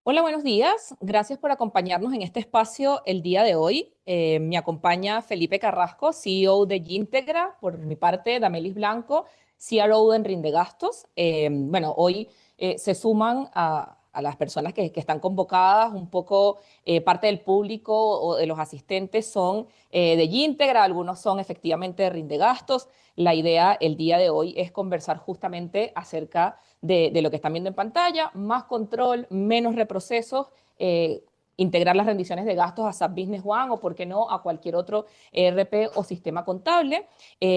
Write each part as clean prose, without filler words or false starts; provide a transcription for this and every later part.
Hola, buenos días. Gracias por acompañarnos en este espacio el día de hoy. Me acompaña Felipe Carrasco, CEO de Gintegra. Por mi parte, Damelis Blanco, CRO en Rindegastos. Hoy se suman a las personas que están convocadas. Un poco parte del público o de los asistentes son de Gintegra, algunos son efectivamente de Rindegastos. La idea el día de hoy es conversar justamente acerca de lo que están viendo en pantalla, más control, menos reprocesos, integrar las rendiciones de gastos a SAP Business One o, por qué no, a cualquier otro ERP o sistema contable.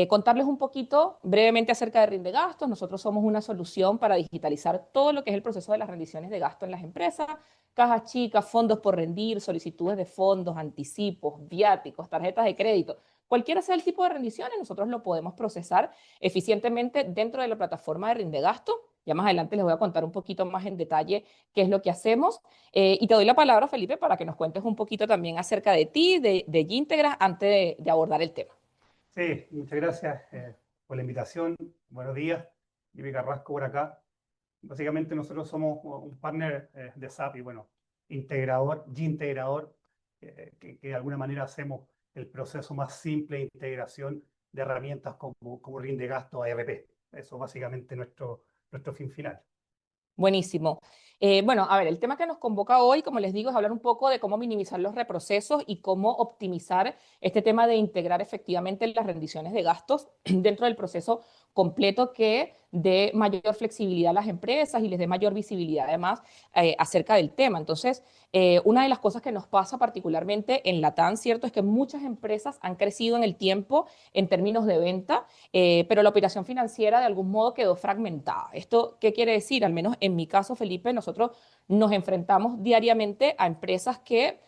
Contarles un poquito brevemente acerca de Rinde Gastos. Nosotros somos una solución para digitalizar todo lo que es el proceso de las rendiciones de gasto en las empresas, cajas chicas, fondos por rendir, solicitudes de fondos, anticipos, viáticos, tarjetas de crédito. Cualquiera sea el tipo de rendiciones, nosotros lo podemos procesar eficientemente dentro de la plataforma de Rinde Gasto. Ya más adelante les voy a contar un poquito más en detalle qué es lo que hacemos. Y te doy la palabra, Felipe, para que nos cuentes un poquito también acerca de ti, de Gintegra, antes de abordar el tema. Sí, muchas gracias por la invitación. Buenos días, Ibe Carrasco por acá. Básicamente nosotros somos un partner de SAP y bueno, integrador, G-integrador, que de alguna manera hacemos el proceso más simple de integración de herramientas como rinde gasto a ERP. Eso es básicamente nuestro fin final. Buenísimo. A ver, el tema que nos convoca hoy, como les digo, es hablar un poco de cómo minimizar los reprocesos y cómo optimizar este tema de integrar efectivamente las rendiciones de gastos dentro del proceso completo que dé mayor flexibilidad a las empresas y les dé mayor visibilidad además acerca del tema. Entonces, una de las cosas que nos pasa particularmente en Latam, ¿cierto? Es que muchas empresas han crecido en el tiempo en términos de venta, pero la operación financiera de algún modo quedó fragmentada. ¿Esto qué quiere decir? Al menos en mi caso, Felipe, nosotros nos enfrentamos diariamente a empresas que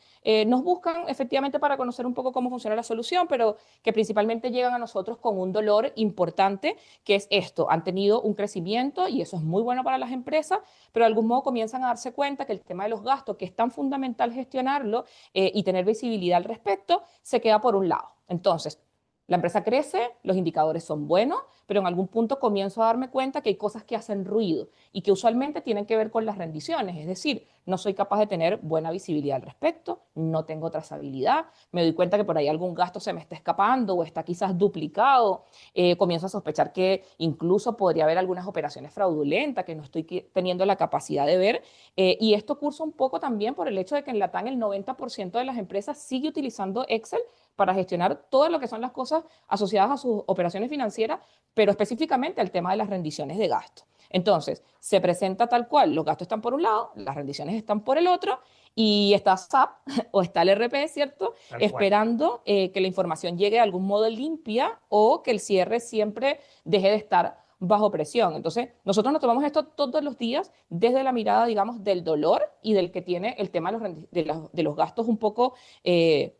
nos buscan efectivamente para conocer un poco cómo funciona la solución, pero que principalmente llegan a nosotros con un dolor importante, que es esto: han tenido un crecimiento y eso es muy bueno para las empresas, pero de algún modo comienzan a darse cuenta que el tema de los gastos, que es tan fundamental gestionarlo y tener visibilidad al respecto, se queda por un lado. Entonces, la empresa crece, los indicadores son buenos, pero en algún punto comienzo a darme cuenta que hay cosas que hacen ruido y que usualmente tienen que ver con las rendiciones. Es decir, no soy capaz de tener buena visibilidad al respecto, no tengo trazabilidad, me doy cuenta que por ahí algún gasto se me está escapando o está quizás duplicado. Comienzo a sospechar que incluso podría haber algunas operaciones fraudulentas que no estoy teniendo la capacidad de ver. Y esto cursa un poco también por el hecho de que en Latam el 90% de las empresas sigue utilizando Excel para gestionar todo lo que son las cosas asociadas a sus operaciones financieras, pero específicamente al tema de las rendiciones de gasto. Entonces, se presenta tal cual: los gastos están por un lado, las rendiciones están por el otro, y está SAP o está el RP, ¿cierto? Tal cual. Esperando que la información llegue de algún modo limpia o que el cierre siempre deje de estar bajo presión. Entonces, nosotros nos tomamos esto todos los días desde la mirada, digamos, del dolor y del que tiene el tema de los gastos un poco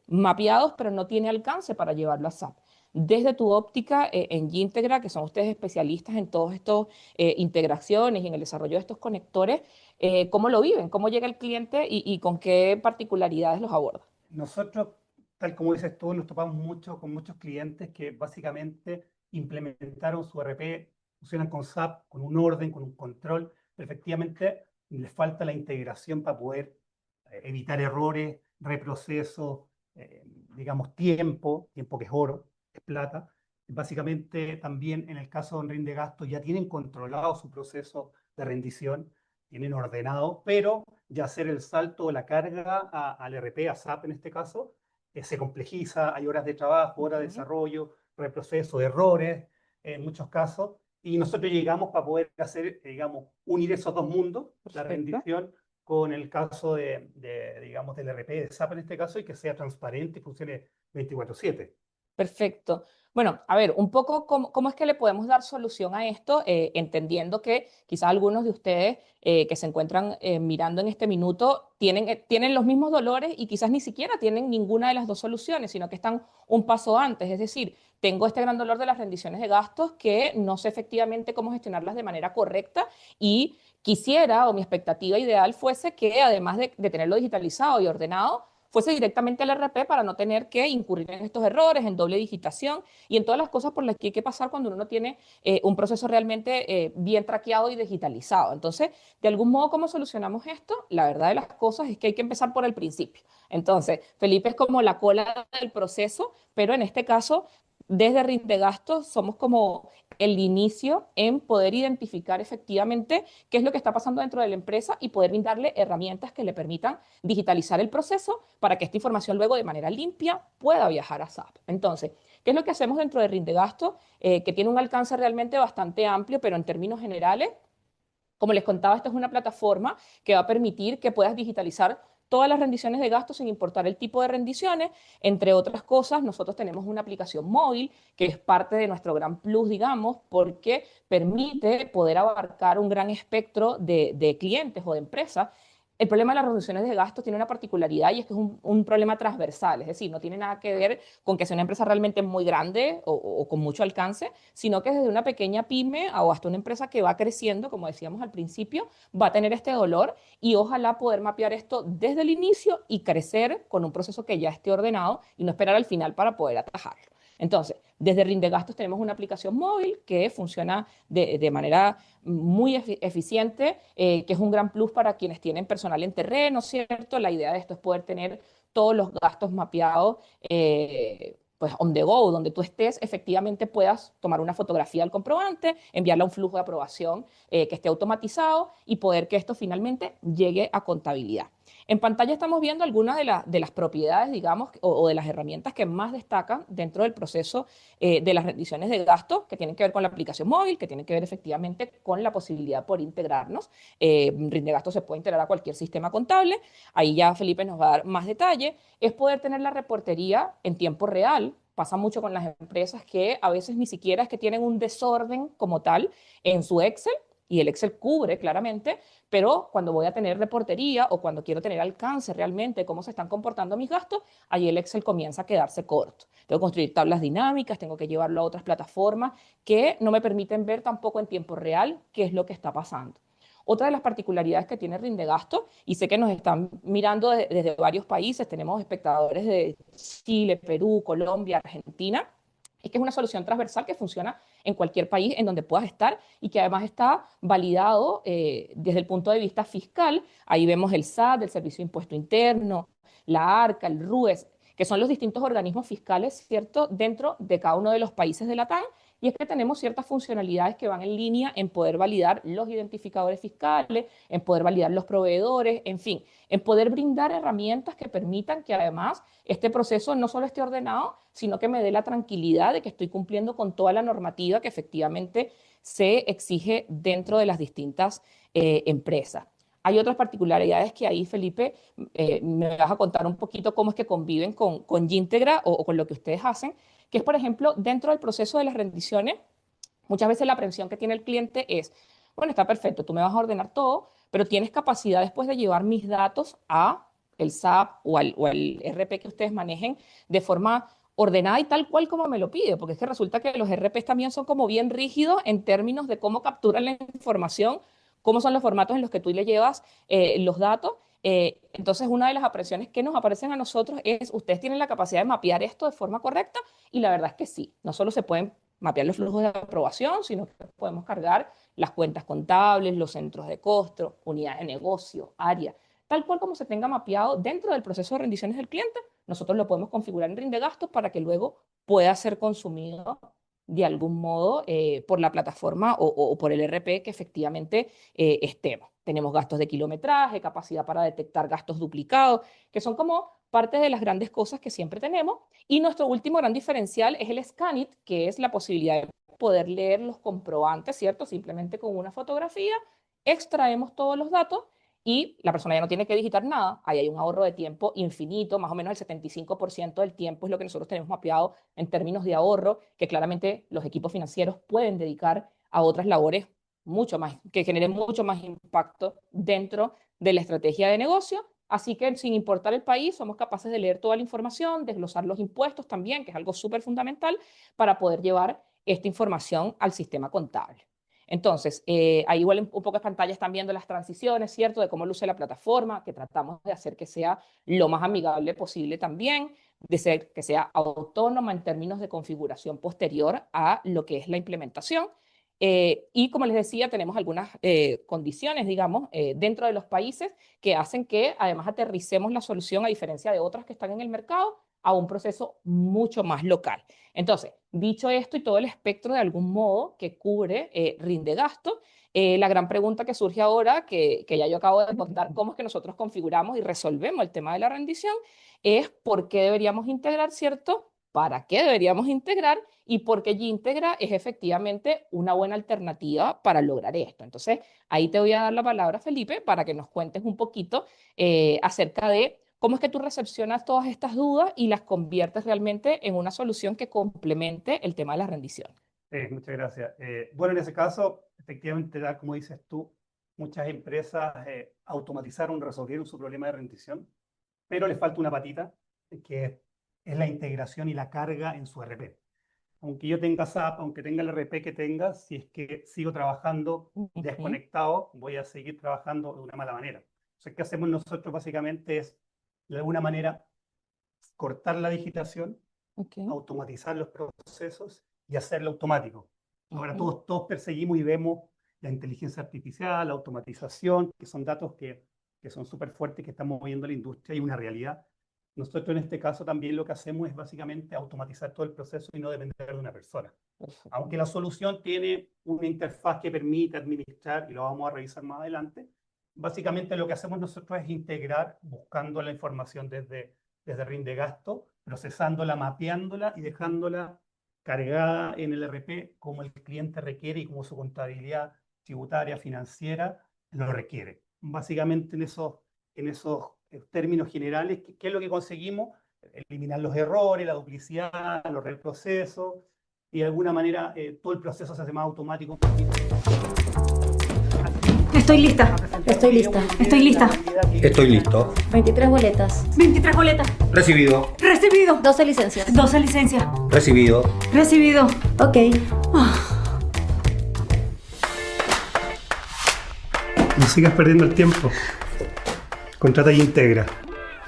mapeados, pero no tiene alcance para llevarlo a SAP. Desde tu óptica en Gintegra, que son ustedes especialistas en todas estas integraciones y en el desarrollo de estos conectores, ¿cómo lo viven? ¿Cómo llega el cliente y con qué particularidades los aborda? Nosotros, tal como dices tú, nos topamos mucho con muchos clientes que básicamente implementaron su ERP, funcionan con SAP, con un orden, con un control, pero efectivamente les falta la integración para poder evitar errores, reprocesos, digamos tiempo que es oro, es plata. Básicamente también en el caso de Rinde Gasto ya tienen controlado su proceso de rendición, tienen ordenado, pero ya hacer el salto o la carga al RP, a SAP en este caso, se complejiza, hay horas de trabajo, horas de Ujú. desarrollo, reproceso, errores en muchos casos, y nosotros llegamos para poder hacer, digamos, unir esos dos mundos, la Perfecto. rendición con el caso digamos, del RP de SAP en este caso, y que sea transparente y funcione 24/7. Perfecto. Bueno, a ver, un poco cómo es que le podemos dar solución a esto, entendiendo que quizás algunos de ustedes que se encuentran mirando en este minuto tienen los mismos dolores y quizás ni siquiera tienen ninguna de las dos soluciones, sino que están un paso antes. Es decir, tengo este gran dolor de las rendiciones de gastos que no sé efectivamente cómo gestionarlas de manera correcta y quisiera, o mi expectativa ideal fuese que además de tenerlo digitalizado y ordenado, fuese directamente al RP para no tener que incurrir en estos errores, en doble digitación y en todas las cosas por las que hay que pasar cuando uno no tiene un proceso realmente bien traqueado y digitalizado. Entonces, de algún modo, ¿cómo solucionamos esto? La verdad de las cosas es que hay que empezar por el principio. Entonces, Felipe es como la cola del proceso, pero en este caso, desde Rindegastos somos como el inicio en poder identificar efectivamente qué es lo que está pasando dentro de la empresa y poder brindarle herramientas que le permitan digitalizar el proceso para que esta información luego de manera limpia pueda viajar a SAP. Entonces, ¿qué es lo que hacemos dentro de Rindegasto? Que tiene un alcance realmente bastante amplio, pero en términos generales como les contaba, esta es una plataforma que va a permitir que puedas digitalizar todas las rendiciones de gastos sin importar el tipo de rendiciones. Entre otras cosas, nosotros tenemos una aplicación móvil que es parte de nuestro gran plus, digamos, porque permite poder abarcar un gran espectro de clientes o de empresas. El problema de las reducciones de gastos tiene una particularidad y es que es un problema transversal, es decir, no tiene nada que ver con que sea una empresa realmente muy grande o con mucho alcance, sino que desde una pequeña pyme o hasta una empresa que va creciendo, como decíamos al principio, va a tener este dolor y ojalá poder mapear esto desde el inicio y crecer con un proceso que ya esté ordenado y no esperar al final para poder atajarlo. Entonces, desde Rindegastos tenemos una aplicación móvil que funciona de manera muy eficiente, que es un gran plus para quienes tienen personal en terreno, ¿cierto? La idea de esto es poder tener todos los gastos mapeados pues on the go, donde tú estés, efectivamente puedas tomar una fotografía del comprobante, enviarla a un flujo de aprobación que esté automatizado y poder que esto finalmente llegue a contabilidad. En pantalla estamos viendo algunas de las propiedades, digamos, o de las herramientas que más destacan dentro del proceso de las rendiciones de gastos, que tienen que ver con la aplicación móvil, que tienen que ver efectivamente con la posibilidad por integrarnos. Rindegastos se puede integrar a cualquier sistema contable. Ahí ya Felipe nos va a dar más detalle. Es poder tener la reportería en tiempo real. Pasa mucho con las empresas que a veces ni siquiera es que tienen un desorden como tal en su Excel, y el Excel cubre claramente, pero cuando voy a tener reportería o cuando quiero tener alcance realmente de cómo se están comportando mis gastos, ahí el Excel comienza a quedarse corto. Tengo que construir tablas dinámicas, tengo que llevarlo a otras plataformas que no me permiten ver tampoco en tiempo real qué es lo que está pasando. Otra de las particularidades que tiene Rindegasto, y sé que nos están mirando desde varios países, tenemos espectadores de Chile, Perú, Colombia, Argentina, es que es una solución transversal que funciona en cualquier país en donde puedas estar y que además está validado desde el punto de vista fiscal. Ahí vemos el SAT, el Servicio de Impuesto Interno, la ARCA, el RUES, que son los distintos organismos fiscales, ¿cierto?, dentro de cada uno de los países de la TAM. Y es que tenemos ciertas funcionalidades que van en línea en poder validar los identificadores fiscales, en poder validar los proveedores, en fin, en poder brindar herramientas que permitan que además este proceso no solo esté ordenado, sino que me dé la tranquilidad de que estoy cumpliendo con toda la normativa que efectivamente se exige dentro de las distintas empresas. Hay otras particularidades que ahí, Felipe, me vas a contar un poquito cómo es que conviven con Gintegra o con lo que ustedes hacen, que es, por ejemplo, dentro del proceso de las rendiciones, muchas veces la aprensión que tiene el cliente es, bueno, está perfecto, tú me vas a ordenar todo, pero tienes capacidad después de llevar mis datos a el SAP o al RP que ustedes manejen de forma ordenada y tal cual como me lo pide, porque es que resulta que los RPs también son como bien rígidos en términos de cómo capturan la información, cómo son los formatos en los que tú le llevas los datos. Entonces, una de las apreciaciones que nos aparecen a nosotros es, ustedes tienen la capacidad de mapear esto de forma correcta y la verdad es que sí, no solo se pueden mapear los flujos de aprobación, sino que podemos cargar las cuentas contables, los centros de costo, unidades de negocio, área, tal cual como se tenga mapeado dentro del proceso de rendiciones del cliente, nosotros lo podemos configurar en Rinde Gastos para que luego pueda ser consumido de algún modo por la plataforma o por el RP que efectivamente estemos. Tenemos gastos de kilometraje, capacidad para detectar gastos duplicados, que son como parte de las grandes cosas que siempre tenemos. Y nuestro último gran diferencial es el Scanit, que es la posibilidad de poder leer los comprobantes, ¿cierto? Simplemente con una fotografía, extraemos todos los datos y la persona ya no tiene que digitar nada. Ahí hay un ahorro de tiempo infinito, más o menos el 75% del tiempo es lo que nosotros tenemos mapeado en términos de ahorro, que claramente los equipos financieros pueden dedicar a otras labores mucho más, que generen mucho más impacto dentro de la estrategia de negocio. Así que sin importar el país, somos capaces de leer toda la información, desglosar los impuestos también, que es algo súper fundamental para poder llevar esta información al sistema contable. Entonces, ahí igual un poco en pantalla están viendo las transiciones, ¿cierto? De cómo luce la plataforma, que tratamos de hacer que sea lo más amigable posible también, de ser, que sea autónoma en términos de configuración posterior a lo que es la implementación. Y como les decía, tenemos algunas condiciones, digamos, dentro de los países que hacen que además aterricemos la solución, a diferencia de otras que están en el mercado, a un proceso mucho más local. Entonces, dicho esto y todo el espectro de algún modo que cubre rinde gasto, la gran pregunta que surge ahora, que ya yo acabo de contar, cómo es que nosotros configuramos y resolvemos el tema de la rendición, es por qué deberíamos integrar, ¿cierto? ¿Para qué deberíamos integrar? Y por qué Gintegra es efectivamente una buena alternativa para lograr esto. Entonces, ahí te voy a dar la palabra, Felipe, para que nos cuentes un poquito acerca de cómo es que tú recepcionas todas estas dudas y las conviertes realmente en una solución que complemente el tema de la rendición. Muchas gracias. Bueno, en ese caso, efectivamente, tal como dices tú, muchas empresas automatizaron, resolvieron su problema de rendición, pero les falta una patita, es la integración y la carga en su RP. Aunque yo tenga SAP, aunque tenga el RP que tenga, si es que sigo trabajando Ujú. desconectado, voy a seguir trabajando de una mala manera. Entonces, ¿qué hacemos nosotros básicamente? Es, de alguna manera, cortar la digitación, Ok. automatizar los procesos y hacerlo automático. Ahora Ujú. todos perseguimos y vemos la inteligencia artificial, la automatización, que son datos que son súper fuertes, que estamos moviendo la industria y una realidad. Nosotros en este caso también lo que hacemos es básicamente automatizar todo el proceso y no depender de una persona. Perfecto. Aunque la solución tiene una interfaz que permite administrar, y lo vamos a revisar más adelante, básicamente lo que hacemos nosotros es integrar, buscando la información desde RIN de gasto, procesándola, mapeándola y dejándola cargada en el RP como el cliente requiere y como su contabilidad tributaria, financiera lo requiere. Básicamente en esos términos generales, ¿qué es lo que conseguimos? Eliminar los errores, la duplicidad, los reprocesos, y de alguna manera todo el proceso se hace más automático. Estoy lista, A presentar estoy hoy día lista, muy bien estoy la lista. habilidad que Estoy listo. 23 boletas. 23 boletas. Recibido. Recibido. 12 licencias. 12 licencias. Recibido. Recibido. Ok. No sigas perdiendo el tiempo. Contrata y integra.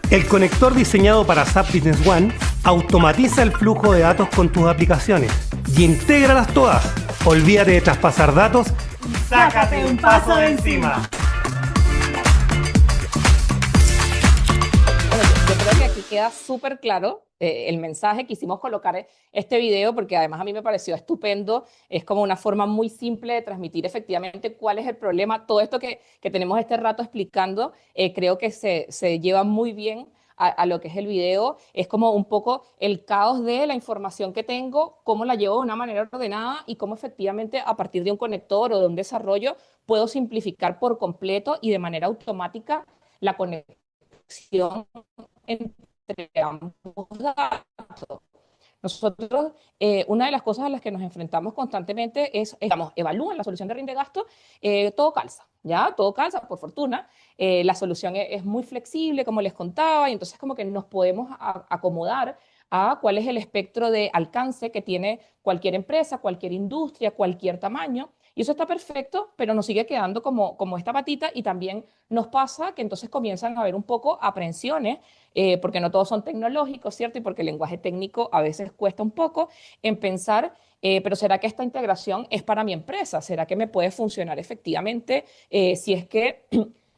El conector diseñado para SAP Business One automatiza el flujo de datos con tus aplicaciones y intégralas todas. Olvídate de traspasar datos. Sácate un paso de encima. Bueno, yo creo que aquí queda súper claro el mensaje. Quisimos colocar este video porque además a mí me pareció estupendo. Es como una forma muy simple de transmitir efectivamente cuál es el problema. Todo esto que tenemos este rato explicando, creo que se lleva muy bien a lo que es el video. Es como un poco el caos de la información que tengo, cómo la llevo de una manera ordenada y cómo efectivamente a partir de un conector o de un desarrollo puedo simplificar por completo y de manera automática la conexión entre ambos datos. Nosotros, una de las cosas a las que nos enfrentamos constantemente es, digamos, evalúan la solución de rinde gasto, todo calza, ¿ya? Todo calza, por fortuna. La solución es muy flexible, como les contaba, y entonces como que nos podemos acomodar a cuál es el espectro de alcance que tiene cualquier empresa, cualquier industria, cualquier tamaño. Y eso está perfecto, pero nos sigue quedando como esta patita y también nos pasa que entonces comienzan a haber un poco aprensiones porque no todos son tecnológicos, ¿cierto? Y porque el lenguaje técnico a veces cuesta un poco en pensar, pero ¿será que esta integración es para mi empresa? ¿Será que me puede funcionar efectivamente si es que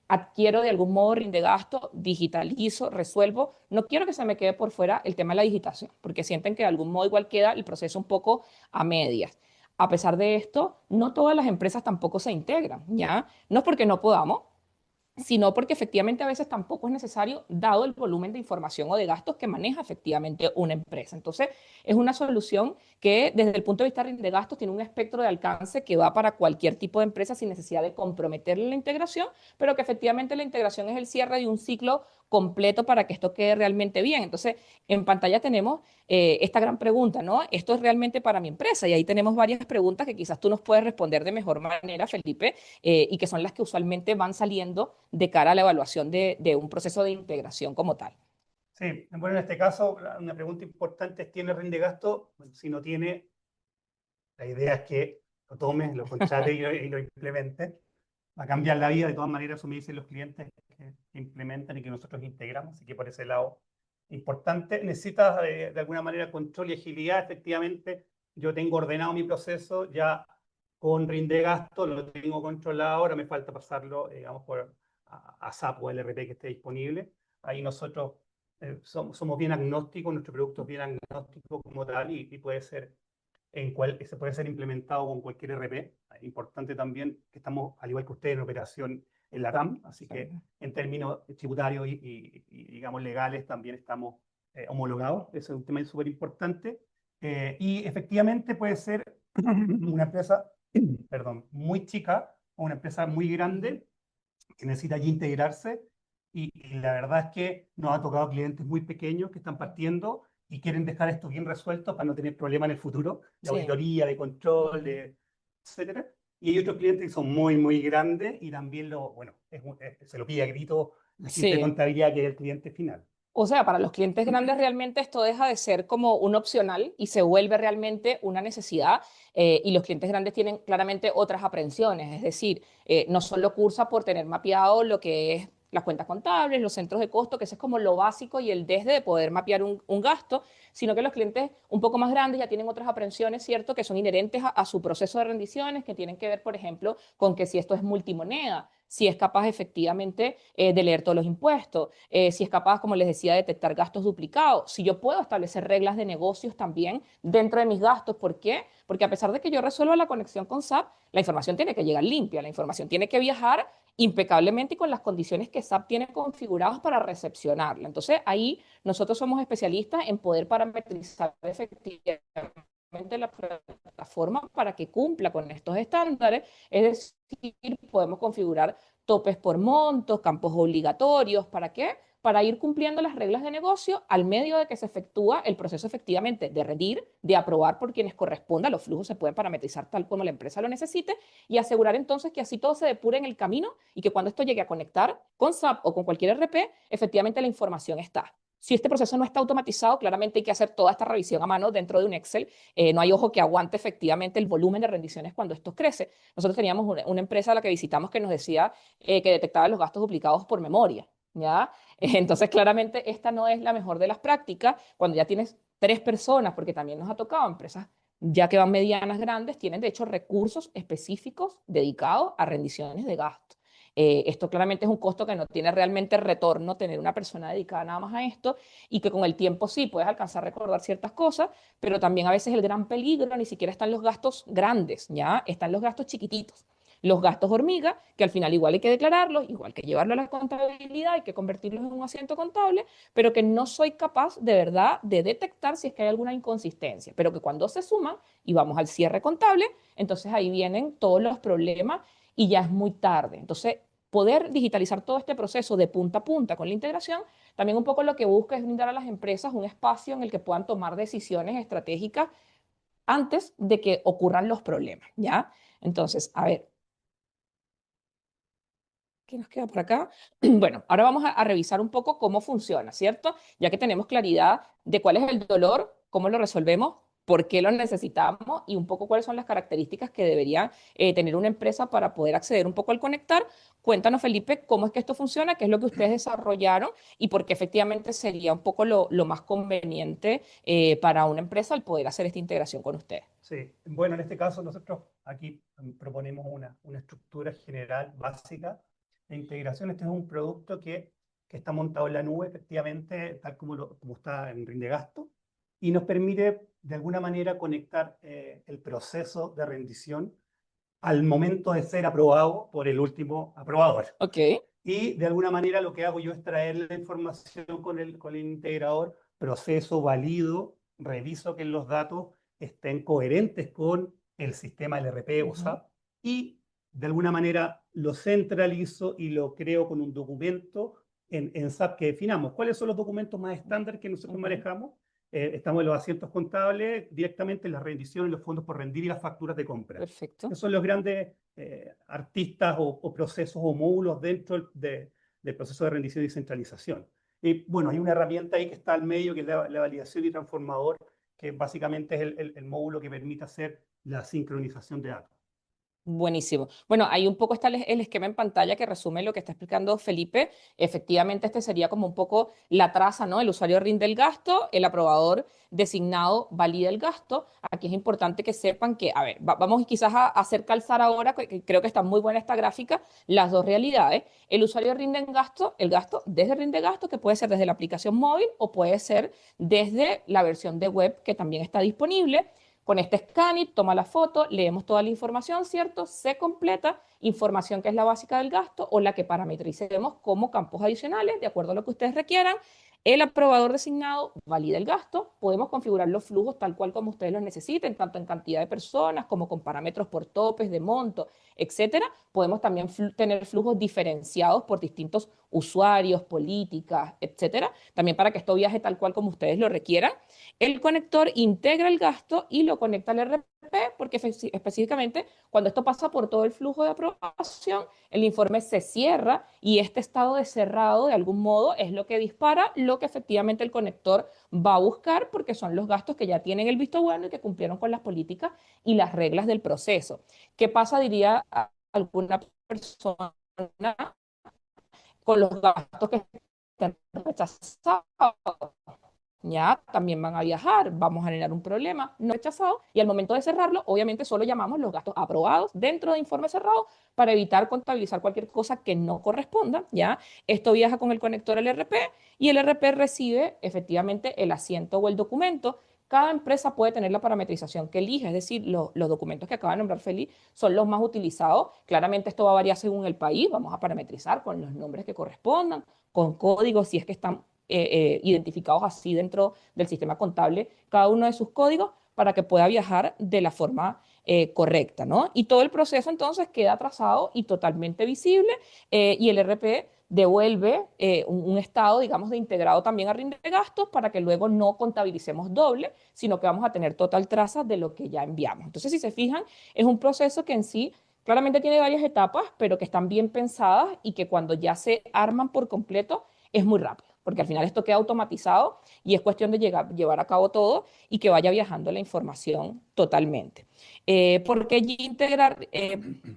adquiero de algún modo rinde gasto, digitalizo, resuelvo? No quiero que se me quede por fuera el tema de la digitación, porque sienten que de algún modo igual queda el proceso un poco a medias. A pesar de esto, no todas las empresas tampoco se integran, ¿ya? No es porque no podamos, sino porque efectivamente a veces tampoco es necesario, dado el volumen de información o de gastos que maneja efectivamente una empresa. Entonces, es una solución que desde el punto de vista de gastos tiene un espectro de alcance que va para cualquier tipo de empresa sin necesidad de comprometerle la integración, pero que efectivamente la integración es el cierre de un ciclo completo para que esto quede realmente bien. Entonces, en pantalla tenemos esta gran pregunta, ¿no? ¿Esto es realmente para mi empresa? Y ahí tenemos varias preguntas que quizás tú nos puedes responder de mejor manera, Felipe, y que son las que usualmente van saliendo de cara a la evaluación de un proceso de integración como tal. Sí, bueno, en este caso, una pregunta importante es: ¿tiene rinde gasto? Bueno, si no tiene, la idea es que lo tome, lo contrate y lo implemente. Va a cambiar la vida, de todas maneras, eso me dicen los clientes que implementan y que nosotros integramos, así que por ese lado, importante. Necesitas de alguna manera control y agilidad, efectivamente. Yo tengo ordenado mi proceso ya con rinde gasto, lo tengo controlado, ahora me falta pasarlo, digamos, a SAP o el RP que esté disponible. Ahí nosotros somos bien agnósticos, nuestro producto es bien agnóstico como tal y puede ser se puede ser implementado con cualquier RP. Es importante también que estamos, al igual que ustedes, en operación en la TAM, así que en términos tributarios digamos, legales también estamos homologados. Ese es un tema súper importante. Y efectivamente puede ser una empresa, perdón, muy chica o una empresa muy grande que necesita allí integrarse. Y la verdad es que nos ha tocado clientes muy pequeños que están partiendo y quieren dejar esto bien resuelto para no tener problemas en el futuro, de Sí. auditoría, de control, etcétera. Y hay otros clientes que son muy, muy grandes y también bueno, se lo pide a grito la gente de Sí. contabilidad, que es el cliente final. O sea, para los clientes grandes realmente esto deja de ser como un opcional y se vuelve realmente una necesidad, y los clientes grandes tienen claramente otras aprensiones, es decir, no solo cursa por tener mapeado lo que es las cuentas contables, los centros de costo, que eso es como lo básico y el desde de poder mapear un gasto, sino que los clientes un poco más grandes ya tienen otras aprensiones, ¿cierto?, que son inherentes a su proceso de rendiciones, que tienen que ver, por ejemplo, con que si esto es multimoneda, si es capaz efectivamente de leer todos los impuestos, si es capaz, como les decía, de detectar gastos duplicados, si yo puedo establecer reglas de negocios también dentro de mis gastos. ¿Por qué? Porque a pesar de que yo resuelva la conexión con SAP, la información tiene que llegar limpia, la información tiene que viajar impecablemente y con las condiciones que SAP tiene configuradas para recepcionarla. Entonces, ahí nosotros somos especialistas en poder parametrizar efectivamente la plataforma para que cumpla con estos estándares, es decir, podemos configurar topes por montos, campos obligatorios. ¿Para qué? Para ir cumpliendo las reglas de negocio al medio de que se efectúa el proceso efectivamente de rendir, de aprobar por quienes corresponda. Los flujos se pueden parametrizar tal como la empresa lo necesite y asegurar entonces que así todo se depure en el camino y que cuando esto llegue a conectar con SAP o con cualquier RP, efectivamente la información está. Si este proceso no está automatizado, claramente hay que hacer toda esta revisión a mano dentro de un Excel. No hay ojo que aguante efectivamente el volumen de rendiciones cuando esto crece. Nosotros teníamos una empresa a la que visitamos que nos decía que detectaba los gastos duplicados por memoria, ¿ya? Entonces, claramente, esta no es la mejor de las prácticas. Cuando ya tienes 3 personas, porque también nos ha tocado empresas ya que van medianas, grandes, tienen de hecho recursos específicos dedicados a rendiciones de gasto. Esto claramente es un costo que no tiene realmente retorno tener una persona dedicada nada más a esto y que con el tiempo sí puedes alcanzar a recordar ciertas cosas, pero también a veces el gran peligro ni siquiera están los gastos grandes, ¿ya? Están los gastos chiquititos. Los gastos hormiga, que al final igual hay que declararlos, igual que llevarlo a la contabilidad, hay que convertirlos en un asiento contable, pero que no soy capaz de verdad de detectar si es que hay alguna inconsistencia, pero que cuando se suman y vamos al cierre contable, entonces ahí vienen todos los problemas y ya es muy tarde. Entonces, poder digitalizar todo este proceso de punta a punta con la integración, también un poco lo que busca es brindar a las empresas un espacio en el que puedan tomar decisiones estratégicas antes de que ocurran los problemas, ¿ya? Entonces, a ver, ¿qué nos queda por acá? Bueno, ahora vamos a revisar un poco cómo funciona, ¿cierto? Ya que tenemos claridad de cuál es el dolor, cómo lo resolvemos, por qué lo necesitamos y un poco cuáles son las características que debería tener una empresa para poder acceder un poco al conectar. Cuéntanos, Felipe, cómo es que esto funciona, qué es lo que ustedes desarrollaron y por qué efectivamente sería un poco lo más conveniente para una empresa el poder hacer esta integración con ustedes. Sí, bueno, en este caso nosotros aquí proponemos una estructura general básica de integración. Este es un producto que está montado en la nube, efectivamente, tal como está en rinde gasto, y nos permite de alguna manera conectar el proceso de rendición al momento de ser aprobado por el último aprobador. Ok. Y de alguna manera lo que hago yo es traer la información con el integrador, proceso, valido, reviso que los datos estén coherentes con el sistema LRP o SAP y de alguna manera lo centralizo y lo creo con un documento en SAP que definamos. ¿Cuáles son los documentos más estándar que nosotros manejamos? Estamos en los asientos contables, directamente en las rendiciones, los fondos por rendir y las facturas de compra. Perfecto. Esos son los grandes artistas o procesos o módulos dentro del proceso de rendición y centralización. Y bueno, hay una herramienta ahí que está al medio, que es la validación y transformador, que básicamente es el módulo que permite hacer la sincronización de datos. Buenísimo. Bueno, ahí un poco está el esquema en pantalla que resume lo que está explicando Felipe. Efectivamente, este sería como un poco la traza, ¿no? El usuario rinde el gasto, el aprobador designado valida el gasto. Aquí es importante que sepan que, a ver, vamos quizás a hacer calzar ahora, que creo que está muy buena esta gráfica, las dos realidades. El usuario rinde en gasto, el gasto desde rinde gasto, que puede ser desde la aplicación móvil o puede ser desde la versión de web que también está disponible. Con este Scanit, toma la foto, leemos toda la información, ¿cierto? Se completa información que es la básica del gasto o la que parametricemos como campos adicionales, de acuerdo a lo que ustedes requieran. El aprobador designado valida el gasto. Podemos configurar los flujos tal cual como ustedes los necesiten, tanto en cantidad de personas como con parámetros por topes de monto, etcétera. Podemos también tener flujos diferenciados por distintos usuarios, políticas, etcétera. También para que esto viaje tal cual como ustedes lo requieran. El conector integra el gasto y lo conecta al RP porque específicamente cuando esto pasa por todo el flujo de aprobación, el informe se cierra y este estado de cerrado de algún modo es lo que dispara lo que efectivamente el conector va a buscar porque son los gastos que ya tienen el visto bueno y que cumplieron con las políticas y las reglas del proceso. ¿Qué pasa, diría alguna persona, con los gastos que estén rechazados? Ya también van a viajar, vamos a generar un problema no rechazado y al momento de cerrarlo, obviamente solo llamamos los gastos aprobados dentro de informe cerrado para evitar contabilizar cualquier cosa que no corresponda, ¿ya? Esto viaja con el conector LRP y el RP recibe efectivamente el asiento o el documento. Cada empresa puede tener la parametrización que elija, es decir, los documentos que acaba de nombrar Feli son los más utilizados. Claramente esto va a variar según el país, vamos a parametrizar con los nombres que correspondan, con códigos si es que están identificados así dentro del sistema contable, cada uno de sus códigos para que pueda viajar de la forma correcta, ¿no? Y todo el proceso entonces queda trazado y totalmente visible y el RP devuelve un estado, digamos, de integrado también a rinde de gastos para que luego no contabilicemos doble, sino que vamos a tener total traza de lo que ya enviamos. Entonces, si se fijan, es un proceso que en sí claramente tiene varias etapas, pero que están bien pensadas y que cuando ya se arman por completo es muy rápido porque al final esto queda automatizado y es cuestión de llevar a cabo todo y que vaya viajando la información totalmente. ¿Por qué Gintegra,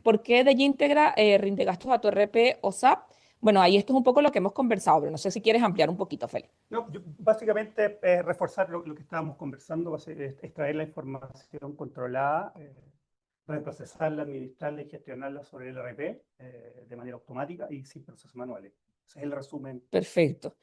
¿por qué de Gintegra rinde gastos a tu RP o SAP? Bueno, ahí esto es un poco lo que hemos conversado, pero no sé si quieres ampliar un poquito, Félix. No, básicamente reforzar lo que estábamos conversando, va a ser extraer la información controlada, reprocesarla, administrarla y gestionarla sobre el RP de manera automática y sin procesos manuales. Ese es el resumen. Perfecto.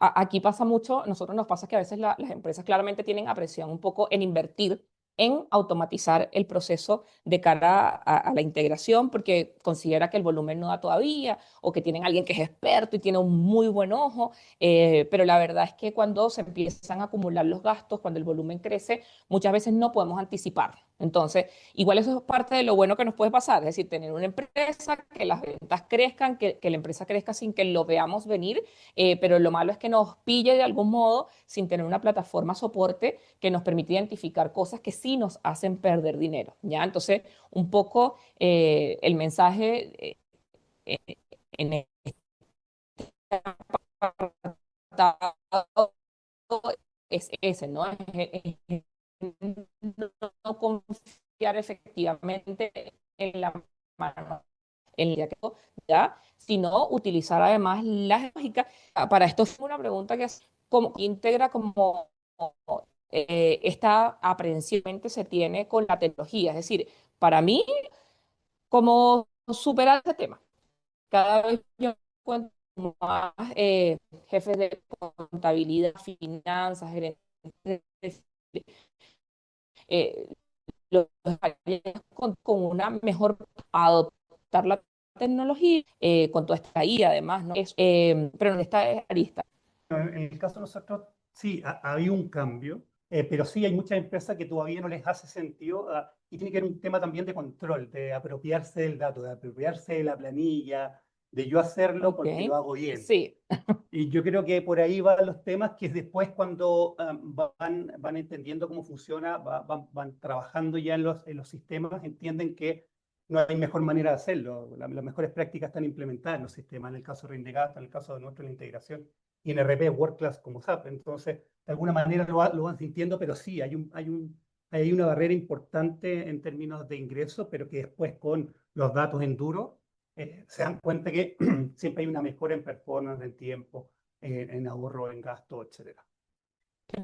Aquí pasa mucho, a nosotros nos pasa que a veces las empresas claramente tienen apreciación un poco en invertir en automatizar el proceso de cara a la integración porque considera que el volumen no da todavía o que tienen alguien que es experto y tiene un muy buen ojo, pero la verdad es que cuando se empiezan a acumular los gastos, cuando el volumen crece, muchas veces no podemos anticipar. Entonces, igual eso es parte de lo bueno que nos puede pasar, es decir, tener una empresa, que las ventas crezcan, que la empresa crezca sin que lo veamos venir, pero lo malo es que nos pille de algún modo sin tener una plataforma soporte que nos permite identificar cosas que sí nos hacen perder dinero, ¿ya? Entonces, un poco el mensaje en este apartado es ese, ¿no? Es no confiar efectivamente en la mano, en el que ya, sino utilizar además las lógicas. Para esto es una pregunta que es cómo integra como esta aprehensión se tiene con la tecnología. Es decir, para mí, cómo superar ese tema. Cada vez yo encuentro más jefes de contabilidad, finanzas, gerentes, eh, los con una mejor adoptar la tecnología, con toda esta IA además, ¿no? Pero en esta arista. En el caso de nosotros, sí, ha habido un cambio, pero sí hay muchas empresas que todavía no les hace sentido y tiene que ver un tema también de control, de apropiarse del dato, de apropiarse de la planilla, de yo hacerlo Ok, porque lo hago bien. sí, Y yo creo que por ahí van los temas que después cuando van entendiendo cómo funciona, van trabajando ya en los sistemas, entienden que no hay mejor manera de hacerlo. Las mejores prácticas están implementadas en los sistemas, en el caso de Rindegast, en el caso de nuestra integración, y en RP World Class como SAP. Entonces, de alguna manera lo van sintiendo, pero sí, hay hay una barrera importante en términos de ingresos, pero que después con los datos en duro se dan cuenta que siempre hay una mejora en performance, en tiempo, en ahorro, en gasto, etcétera.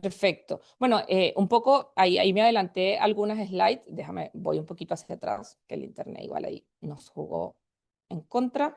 Perfecto. Bueno, un poco, ahí me adelanté algunas slides. Déjame, voy un poquito hacia atrás, que el internet igual ahí nos jugó en contra.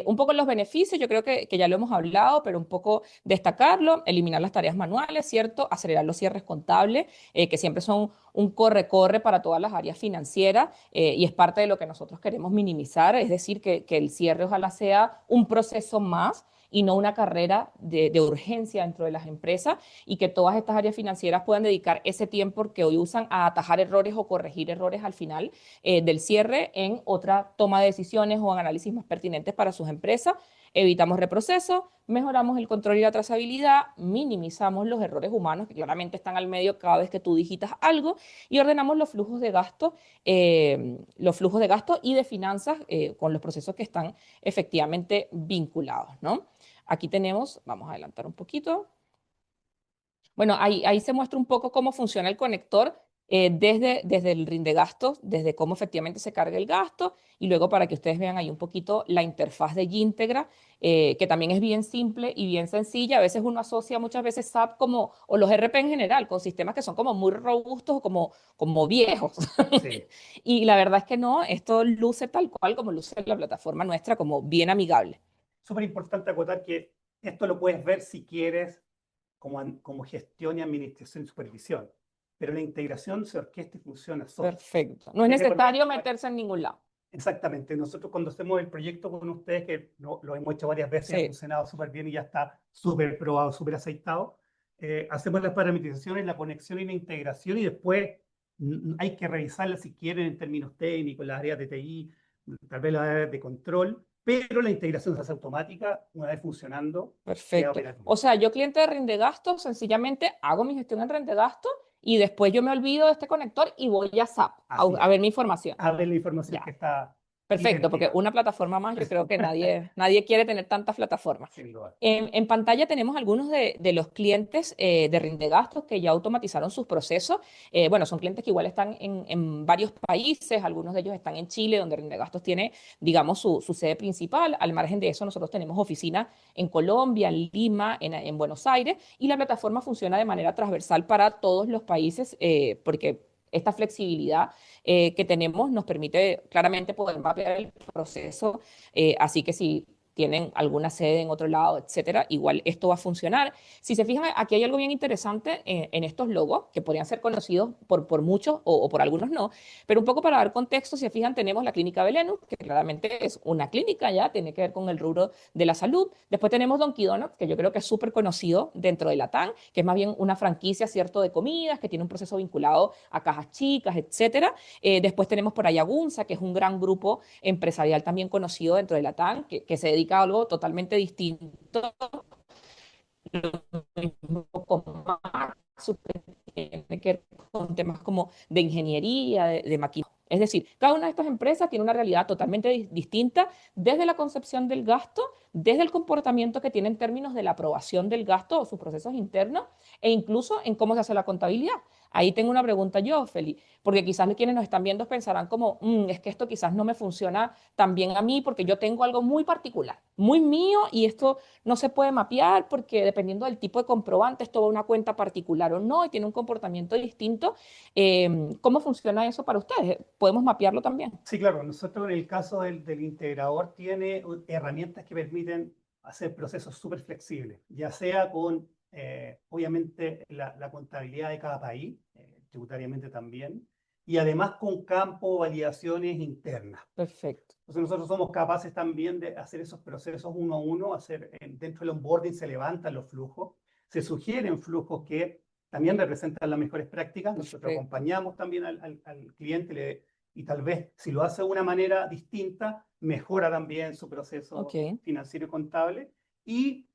Un poco los beneficios, yo creo que ya lo hemos hablado, pero un poco destacarlo, eliminar las tareas manuales, ¿cierto? Acelerar los cierres contables, que siempre son un corre-corre para todas las áreas financieras, y es parte de lo que nosotros queremos minimizar, es decir, que el cierre ojalá sea un proceso más y no una carrera de urgencia dentro de las empresas, y que todas estas áreas financieras puedan dedicar ese tiempo que hoy usan a atajar errores o corregir errores al final del cierre en otra toma de decisiones o en análisis más pertinentes para sus empresas. Evitamos reprocesos, mejoramos el control y la trazabilidad, minimizamos los errores humanos que claramente están al medio cada vez que tú digitas algo, y ordenamos los flujos de gasto y de finanzas con los procesos que están efectivamente vinculados, ¿no? Aquí tenemos, vamos a adelantar un poquito. Bueno, ahí se muestra un poco cómo funciona el conector desde el rinde gastos, desde cómo efectivamente se carga el gasto, y luego para que ustedes vean ahí un poquito la interfaz de Gintegra, que también es bien simple y bien sencilla. A veces uno asocia muchas veces SAP como, o los RP en general, con sistemas que son como muy robustos o como viejos. Sí. Y la verdad es que no, esto luce tal cual como luce la plataforma nuestra, como bien amigable. Súper importante acotar que esto lo puedes ver si quieres como gestión y administración y supervisión, pero la integración se orquesta y funciona sola. Perfecto. No es necesario meterse en ningún lado. Exactamente. Nosotros cuando hacemos el proyecto con ustedes, que lo hemos hecho varias veces, Sí. ha funcionado súper bien y ya está súper probado, súper aceitado, hacemos las parametrizaciones, la conexión y la integración, y después hay que revisarla si quieren en términos técnicos, las áreas de TI, tal vez las áreas de control, pero la integración se hace automática una vez funcionando. Perfecto. O sea, yo cliente de Rendegasto, sencillamente hago mi gestión en Rendegasto y después yo me olvido de este conector y voy a SAP a ver mi información. A ver la información Ya. que está. Perfecto, porque idéntica. una plataforma más, yo creo que nadie quiere tener tantas plataformas. Sin duda. En pantalla tenemos algunos de los clientes de Rindegastos que ya automatizaron sus procesos. Bueno, son clientes que igual están en varios países, algunos de ellos están en Chile, donde Rindegastos tiene, digamos, su sede principal. Al margen de eso, nosotros tenemos oficinas en Colombia, en Lima, en Buenos Aires, y la plataforma funciona de manera transversal para todos los países, porque esta flexibilidad que tenemos nos permite claramente poder mapear el proceso, así que si tienen alguna sede en otro lado, etcétera, igual esto va a funcionar. Si se fijan, aquí hay algo bien interesante en estos logos, que podrían ser conocidos por muchos o por algunos no, pero un poco para dar contexto, si se fijan, tenemos la Clínica Belenus, que claramente es una clínica ya, tiene que ver con el rubro de la salud. Después tenemos Dunkin' Donuts, que yo creo que es súper conocido dentro de Latam, que es más bien una franquicia, ¿cierto?, de comidas, que tiene un proceso vinculado a cajas chicas, etcétera. Después tenemos por allá Gunza, que es un gran grupo empresarial también conocido dentro de Latam, que se dedica a algo totalmente distinto. Lo mismo con Max, tiene que ver con temas como de ingeniería, de maquinaria. Es decir, cada una de estas empresas tiene una realidad totalmente distinta desde la concepción del gasto, desde el comportamiento que tiene en términos de la aprobación del gasto o sus procesos internos, e incluso en cómo se hace la contabilidad. Ahí tengo una pregunta yo, Feli, porque quizás quienes nos están viendo pensarán como, es que esto quizás no me funciona tan bien a mí porque yo tengo algo muy particular, muy mío, y esto no se puede mapear porque dependiendo del tipo de comprobante, esto va a una cuenta particular o no, y tiene un comportamiento distinto. ¿Cómo funciona eso para ustedes? ¿Podemos mapearlo también? Sí, claro. Nosotros en el caso del integrador tiene herramientas que permiten hacer procesos súper flexibles, ya sea con, obviamente, la contabilidad de cada país, tributariamente también, y además con campo validaciones internas. Perfecto. Entonces nosotros somos capaces también de hacer esos procesos uno a uno, dentro del onboarding se levantan los flujos, se sugieren flujos que también representan las mejores prácticas, nosotros Perfecto. acompañamos también al cliente y tal vez si lo hace de una manera distinta, mejora también su proceso Ok. financiero y contable, y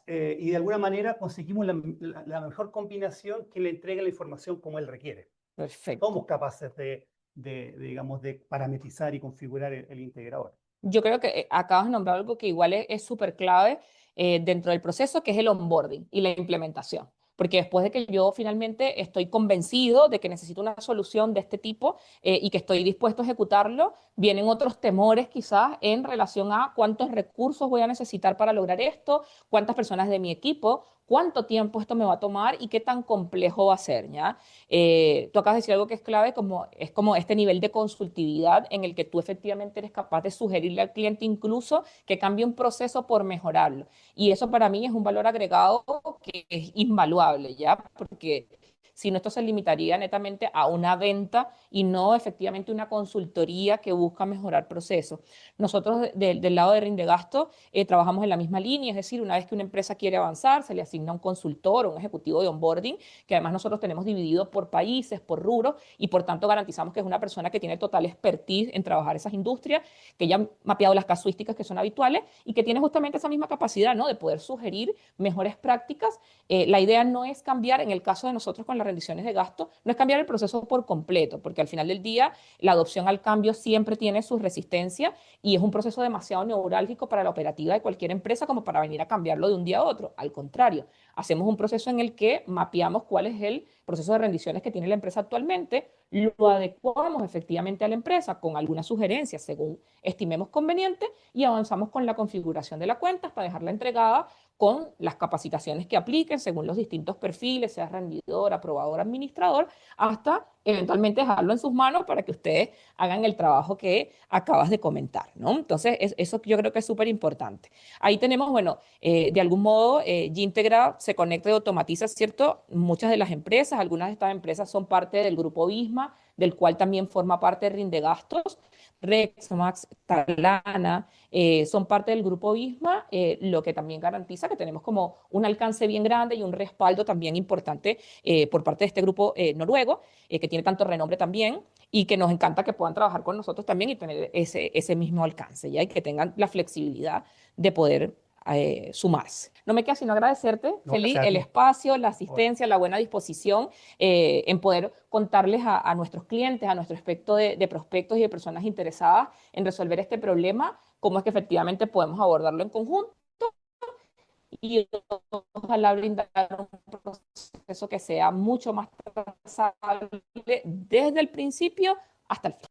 de alguna manera conseguimos la mejor combinación que le entregue la información como él requiere. Perfecto. Somos capaces digamos, de parametrizar y configurar el integrador. Yo creo que acabas de nombrar algo que igual es súper clave dentro del proceso, que es el onboarding y la implementación. porque después de que yo finalmente estoy convencido de que necesito una solución de este tipo y que estoy dispuesto a ejecutarlo, vienen otros temores quizás en relación a cuántos recursos voy a necesitar para lograr esto, cuántas personas de mi equipo, cuánto tiempo esto me va a tomar y qué tan complejo va a ser, ¿ya? Tú acabas de decir algo que es clave, es como este nivel de consultividad en el que tú efectivamente eres capaz de sugerirle al cliente incluso que cambie un proceso por mejorarlo. Y eso para mí es un valor agregado que es invaluable, ¿ya? Porque si no, esto se limitaría netamente a una venta y no efectivamente una consultoría que busca mejorar procesos. Nosotros del lado de Rindegasto trabajamos en la misma línea, es decir, una vez que una empresa quiere avanzar, se le asigna un consultor o un ejecutivo de onboarding, que además nosotros tenemos dividido por países, por rubros, y por tanto garantizamos que es una persona que tiene total expertise en trabajar esas industrias, que ya ha mapeado las casuísticas que son habituales y que tiene justamente esa misma capacidad, ¿no?, de poder sugerir mejores prácticas. La idea no es cambiar, en el caso de nosotros con las rendiciones de gasto, no es cambiar el proceso por completo, porque al final del día la adopción al cambio siempre tiene sus resistencias y es un proceso demasiado neurálgico para la operativa de cualquier empresa como para venir a cambiarlo de un día a otro. Al contrario, hacemos un proceso en el que mapeamos cuál es el proceso de rendiciones que tiene la empresa actualmente, lo adecuamos efectivamente a la empresa con algunas sugerencias según estimemos conveniente y avanzamos con la configuración de la cuenta hasta dejarla entregada con las capacitaciones que apliquen según los distintos perfiles, sea rendidor, aprobador, administrador, hasta eventualmente dejarlo en sus manos para que ustedes hagan el trabajo que acabas de comentar, ¿no? Entonces, eso yo creo que es súper importante. Ahí tenemos, bueno, de algún modo, Gintegra se conecta y automatiza, ¿cierto? Muchas de las empresas, algunas de estas empresas son parte del grupo Visma, del cual también forma parte Rindegastos, Rexmax, Talana, son parte del grupo Visma, lo que también garantiza que tenemos como un alcance bien grande y un respaldo también importante por parte de este grupo noruego, que tiene tanto renombre también y que nos encanta que puedan trabajar con nosotros también y tener ese mismo alcance, ¿ya? Y que tengan la flexibilidad de poder sumarse. No me queda sino agradecerte, No, Feli, gracias a el ti. espacio, la asistencia, la buena disposición en poder contarles a nuestros clientes, a nuestro espectro de prospectos y de personas interesadas en resolver este problema, cómo es que efectivamente podemos abordarlo en conjunto y ojalá brindar un proceso que sea mucho más trazable desde el principio hasta el fin.